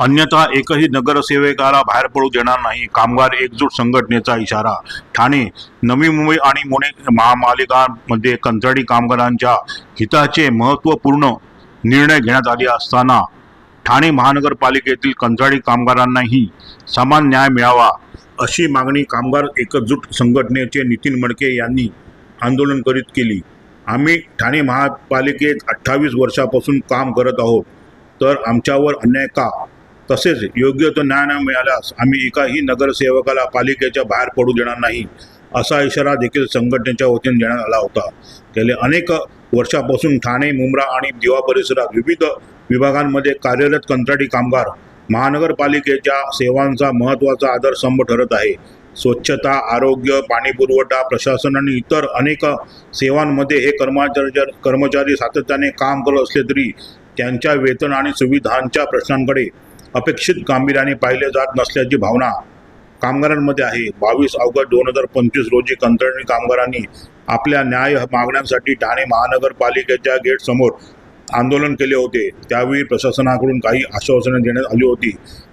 अन्यथा एकही नगरसेवकाला बाहेर पडू देणार नाही. कामगार एकजूट संघटनेचा इशारा. ठाणे, नवी मुंबई आणि पुणे महापालिकांमध्ये कंत्राटी कामगारांच्या हिताचे महत्त्वपूर्ण निर्णय घेण्यात आले असताना ठाणे महानगरपालिकेतील कंत्राटी कामगारांनाही समान न्याय मिळावा अशी मागणी कामगार एकजूट संघटनेचे नितीन मडके यांनी आंदोलन करीत केली. आम्ही ठाणे महापालिकेत 28 वर्षापासून काम करत आहोत, तर आमच्यावर अन्याय का? तसेच योग्य तो न्याय न मिळाल्यास आम्ही एकाही नगरसेवकाला पालिकेच्या बाहेर पडू देणार नाही असा इशारा देखील संघटनेच्या वतीने देण्यात आला होता. गेले अनेक वर्षापासून ठाणे, मुंब्रा आणि दिवा परिसरात विविध विभागांमध्ये कार्यरत कंत्राटी कामगार महानगरपालिकेच्या सेवांचा महत्त्वाचा आधारस्तंभ ठरत आहे. स्वच्छता, आरोग्य, पाणीपुरवठा, प्रशासन आणि इतर अनेक सेवांमध्ये हे कर्मचारी सातत्याने काम करत असले तरी त्यांच्या वेतन आणि सुविधांच्या प्रश्नांकडे अपेक्षित गांभीर्याने पाहिले जात नसल्याची भावना कामगारांमध्ये आहे. 22 ऑगस्ट 2025 रोजी कंत्राटी कामगारांनी आपल्या न्याय मागण्यांसाठी ठाणे महानगरपालिकेच्या गेटसमोर आंदोलन केले होते. त्यावेळी प्रशासनाकडून काही आश्वासने देण्यात आली होती,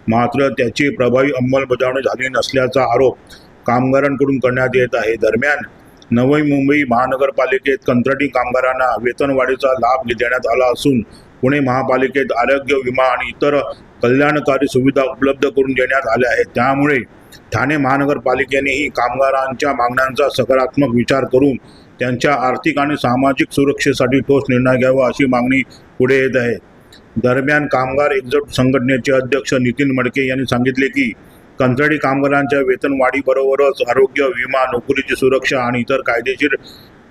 मात्र त्याची प्रभावी अंमलबजावणी झाली नसल्याचा आरोप कामगारांकडून करण्यात येत आहे. दरम्यान नवी मुंबई महानगरपालिकेत कंत्राटी कामगारांना वेतनवाढीचा लाभ देण्यात आला असून पुणे महापालिकेत आरोग्य विमा आणि इतर कल्याणकारी सुविधा उपलब्ध करून देण्यात आल्या आहेत. त्यामुळे ठाणे महानगरपालिकेनेही कामगारांच्या मागण्यांचा सकारात्मक विचार करून त्यांच्या आर्थिक आणि सामाजिक सुरक्षेसाठी ठोस निर्णय घ्यावा अशी मागणी पुढे येत आहे. दरम्यान कामगार एकजूट संघटनेचे अध्यक्ष नितीन मडके यांनी सांगितले की कंत्राटी कामगारांच्या वेतनवाढीबरोबरच आरोग्य विमा, नोकरीची सुरक्षा आणि इतर कायदेशीर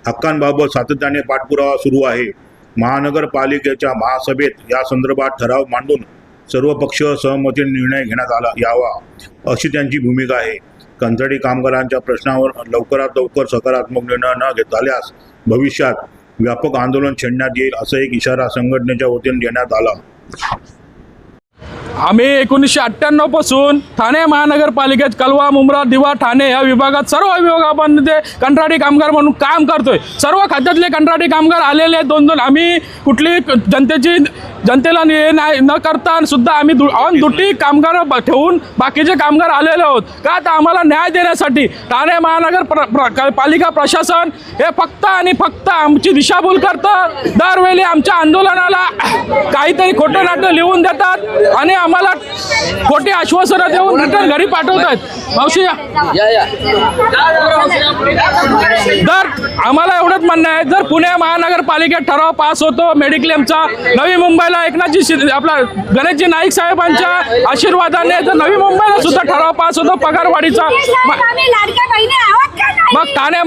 हक्कांबाबत सातत्याने पाठपुरावा सुरू आहे. महानगरपालिकेच्या महासभेत या संदर्भात ठराव मांडून सर्वपक्षीय सहमतीने निर्णय घेण्यात यावा अशी त्यांची भूमिका आहे. कंत्राटी कामगारांच्या प्रश्नावर लवकरात लवकर सकारात्मक निर्णय न झाल्यास भविष्यात व्यापक आंदोलन छेडण्यात येईल असा एक इशारा संघटनेच्या वतीने देण्यात आला. आम्ही 1998 पासून ठाणे महानगरपालिकेत कलवा, मुंब्रा, दिवा, ठाणे या विभागात सर्व विभागामध्ये कंत्राटी कामगार म्हणून काम करतोय. सर्व खात्यातले कंत्राटी कामगार आलेले दोन आम्ही कुठली जनतेला न करता सुद्धा आम्ही ऑन ड्युटी कामगार ठेवून बाकीचे कामगार आलेले आहोत. का तर आम्हाला न्याय देण्यासाठी ठाणे महानगरपालिका प्रशासन हे फक्त आणि फक्त आमची दिशाभूल करतं. दरवेळी आमच्या आंदोलनाला काहीतरी खोटं नाटं लिहून देतात आणि आम्हाला खोटी आश्वासनं देऊन रिटर्न घरी पाठवतात. मावशी तर आम्हाला एवढंच म्हणणं आहे, जर पुणे महानगरपालिकेत ठराव पास होतो मेडिक्लेमचा, नवी मुंबईला एकनाथजी आपला गणेशजी नाईक साहेबांच्या आशीर्वादाने जर नवी मुंबईला सुद्धा ठराव पास होतो पगारवाढीचा, मग ठाणे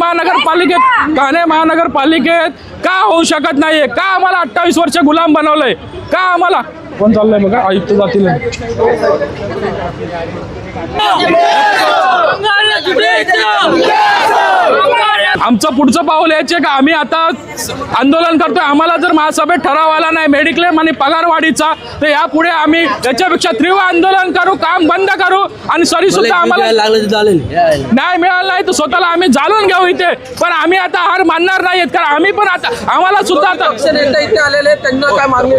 महानगरपालिकेत का होऊ शकत नाहीये? का आम्हाला 28 वर्ष गुलाम बनवलंय? का आम्हाला कोण चाललंय बघा आयुक्त जातील. आमचं पुढचं पाऊल याचे का आम्ही आता आंदोलन करतोय. आम्हाला जर महासभेत ठराव आला नाही मेडिक्लेम आणि पगारवाढीचा, तर यापुढे आम्ही याच्यापेक्षा तीव्र आंदोलन करू, काम बंद करू आणि सरी सुद्धा आम्हाला न्याय मिळाला नाही तर स्वतःला आम्ही जाळून घेऊ इथे. पण आम्ही आता हार मानणार नाहीत, कारण आम्ही पण आता आम्हाला सुद्धा आता इथे आलेले त्यांना काय मागणी